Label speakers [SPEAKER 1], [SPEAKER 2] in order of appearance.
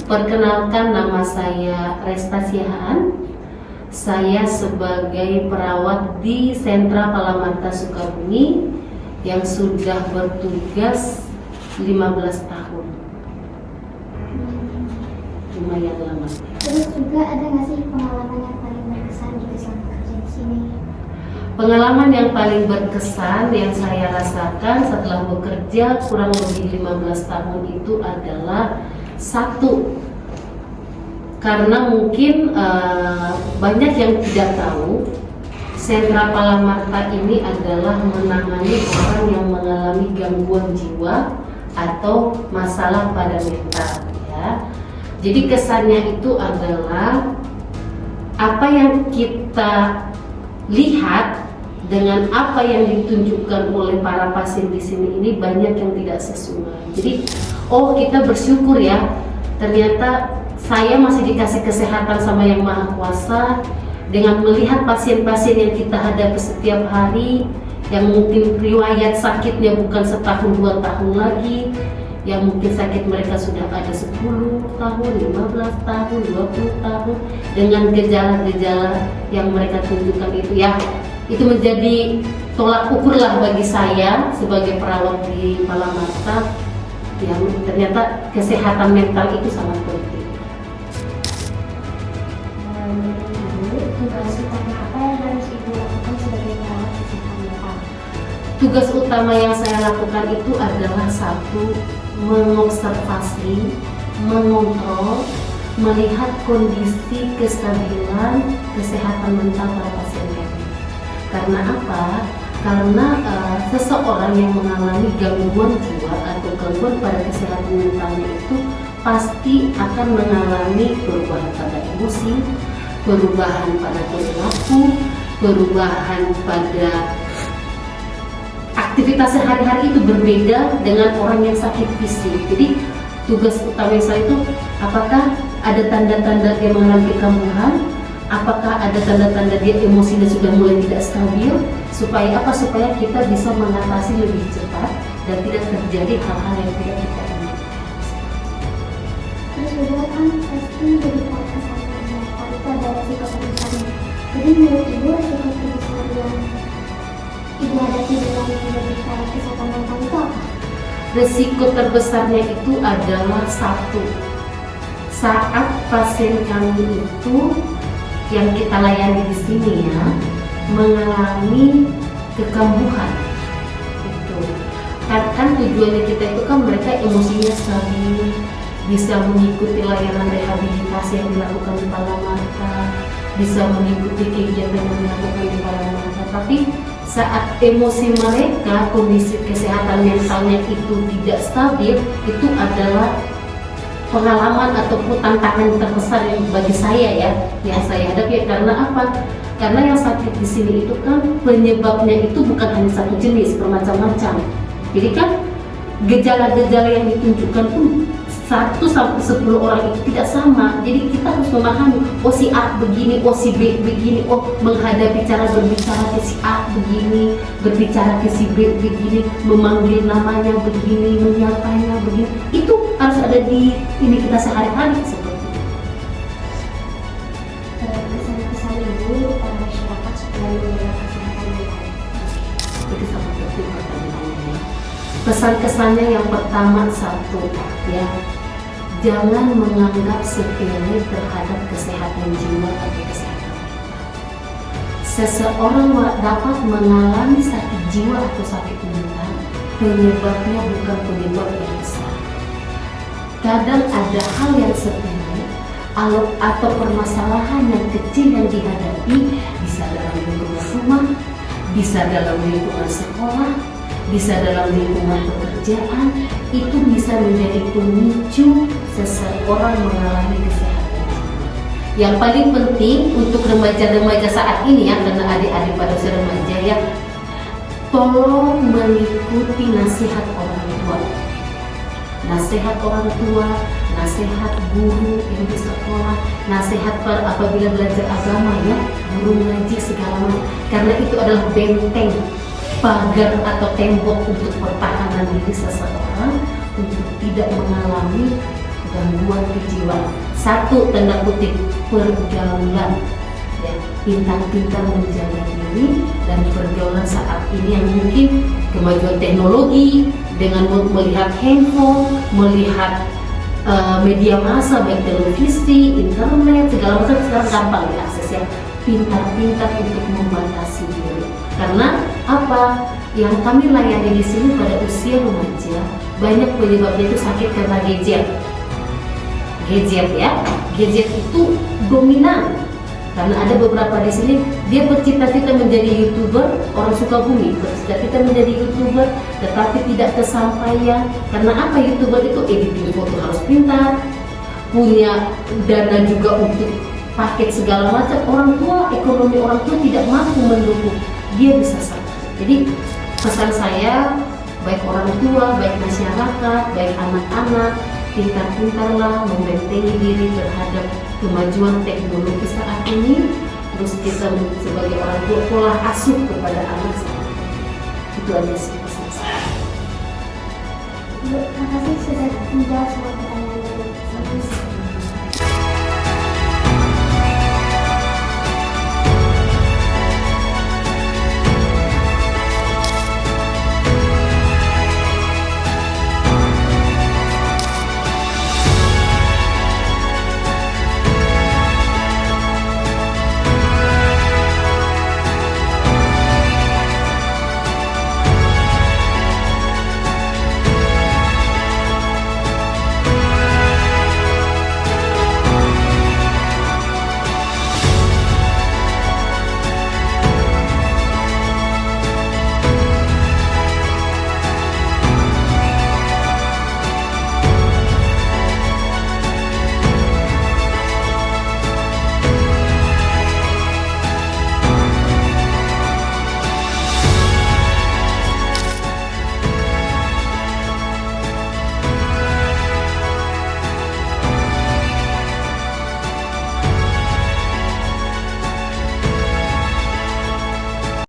[SPEAKER 1] Perkenalkan, nama saya Resta Siahaan. Saya sebagai perawat di Sentra Palamarta Sukabumi yang sudah bertugas 15 tahun. Lumayan lama.
[SPEAKER 2] Terus juga ada nggak sih pengalaman yang paling berkesan gitu selama kerja di sini?
[SPEAKER 1] Pengalaman yang paling berkesan yang saya rasakan setelah bekerja kurang lebih 15 tahun itu adalah satu, karena mungkin banyak yang tidak tahu, Sentra Palamarta ini adalah menangani orang yang mengalami gangguan jiwa atau masalah pada mental, ya. Jadi kesannya itu adalah apa yang kita lihat dengan apa yang ditunjukkan oleh para pasien di sini ini banyak yang tidak sesuai. Jadi, kita bersyukur ya, ternyata saya masih dikasih kesehatan sama Yang Maha Kuasa dengan melihat pasien-pasien yang kita hadapi setiap hari, yang mungkin riwayat sakitnya bukan setahun 2 tahun lagi, yang mungkin sakit mereka sudah ada 10 tahun, 15 tahun, 20 tahun, dengan gejala-gejala yang mereka tunjukkan itu ya, itu menjadi tolak ukur lah bagi saya sebagai perawat di Palamarta, yang ternyata kesehatan mental itu sangat penting.
[SPEAKER 2] Tugas utama apa yang harus Ibu lakukan sebagai perawat kesehatan mental?
[SPEAKER 1] Tugas utama yang saya lakukan itu adalah satu, mengobservasi, mengontrol, melihat kondisi kestabilan kesehatan mental para pasien kami. Karena apa? Karena seseorang yang mengalami gangguan jiwa atau gangguan pada kesehatan mentalnya itu pasti akan mengalami perubahan pada emosi, perubahan pada perilaku, perubahan pada aktivitas sehari-hari itu berbeda dengan orang yang sakit fisik. Jadi tugas utama saya itu, apakah ada tanda-tanda dia mengalami kekambuhan, apakah ada tanda-tanda dia emosinya sudah mulai tidak stabil, supaya apa? Supaya kita bisa mengatasi lebih cepat dan tidak terjadi hal-hal yang tidak kita inginkan.
[SPEAKER 2] Terus juga kan pasti dari perawat kesehatan mental itu ada resiko terbesarnya. Jadi menurut Ibu resiko terbesar yang Ibu hadapi dalam menjadi perawat kesehatan mental itu apa?
[SPEAKER 1] Risiko terbesarnya itu adalah satu, saat pasien kami itu yang kita layani di sini ya mengalami kekambuhan. Itu kan tujuannya kita itu kan mereka emosinya stabil, bisa mengikuti layanan rehabilitasi yang dilakukan di Palamarta, bisa mengikuti kegiatan yang dilakukan di Palamarta. Tapi saat emosi mereka, kondisi kesehatan mentalnya itu tidak stabil, itu adalah pengalaman ataupun tantangan terbesar yang bagi saya ya, yang saya hadapi. Karena apa? Karena yang sakit di sini itu kan penyebabnya itu bukan hanya satu jenis, bermacam-macam. Jadi kan gejala-gejala yang ditunjukkan pun 1 sampai 10 orang itu tidak sama. Jadi kita harus memahami, si A begini, si B begini, menghadapi cara berbicara ke si A begini, berbicara ke si B begini, memanggil namanya begini, menyapanya begini. Itu harus ada di ini kita sehari-hari seperti itu.
[SPEAKER 2] Pesan-pesan Ibu pada masyarakat supaya menjaga kesehatan mental.
[SPEAKER 1] Itu sangat penting pertanyaannya. Pesan-kesannya yang pertama satu ya, jangan menganggap sepele terhadap kesehatan jiwa atau kesehatan mental. Seseorang dapat mengalami sakit jiwa atau sakit mental, penyebabnya bukan penyebab yang besar. Kadang ada hal yang sepele atau permasalahan yang kecil yang dihadapi, bisa dalam lingkungan rumah, bisa dalam lingkungan sekolah, bisa dalam lingkungan pekerjaan, itu bisa menjadi pemicu seseorang mengalami kesehatan jiwa. Yang paling penting untuk remaja-remaja saat ini ya, karena adik-adik pada usia remaja ya, tolong mengikuti nasihat orang tua. Nasihat orang tua, nasihat guru yang di sekolah, nasihat apabila belajar agama ya, guru ngaji segala macam. Karena itu adalah benteng, pagar atau tembok untuk pertahanan diri seseorang untuk tidak mengalami gangguan kejiwaan. Satu, tanda kutip, pergaulan. Ya, pintar-pintar menjaga diri dari pergaulan saat ini yang mungkin kemajuan teknologi dengan melihat handphone, melihat media massa baik televisi, internet, segala macam sekarang gampang diakses ya. Pintar-pintar untuk membatasi diri. Karena apa? Yang kami layani di sini pada usia remaja banyak penyebabnya itu sakit karena gadget. Gadget ya, gadget itu dominan. Karena ada beberapa di sini dia bercita-cita menjadi YouTuber, orang Sukabumi bercita-cita menjadi YouTuber, tetapi tidak kesampaian. Karena apa? YouTuber itu editing foto harus pintar, punya dana juga untuk paket segala macam. Orang tua, ekonomi orang tua tidak mampu mendukung, dia bisa sakit. Jadi pesan saya, baik orang tua, baik masyarakat, baik anak-anak, pintar-pintarlah membentengi diri terhadap kemajuan teknologi saat ini. Terus kita sebagai orang tua pola asuh kepada anak saat ini. Itu aja sih pesan saya.
[SPEAKER 2] Terima kasih sudah menjawab semua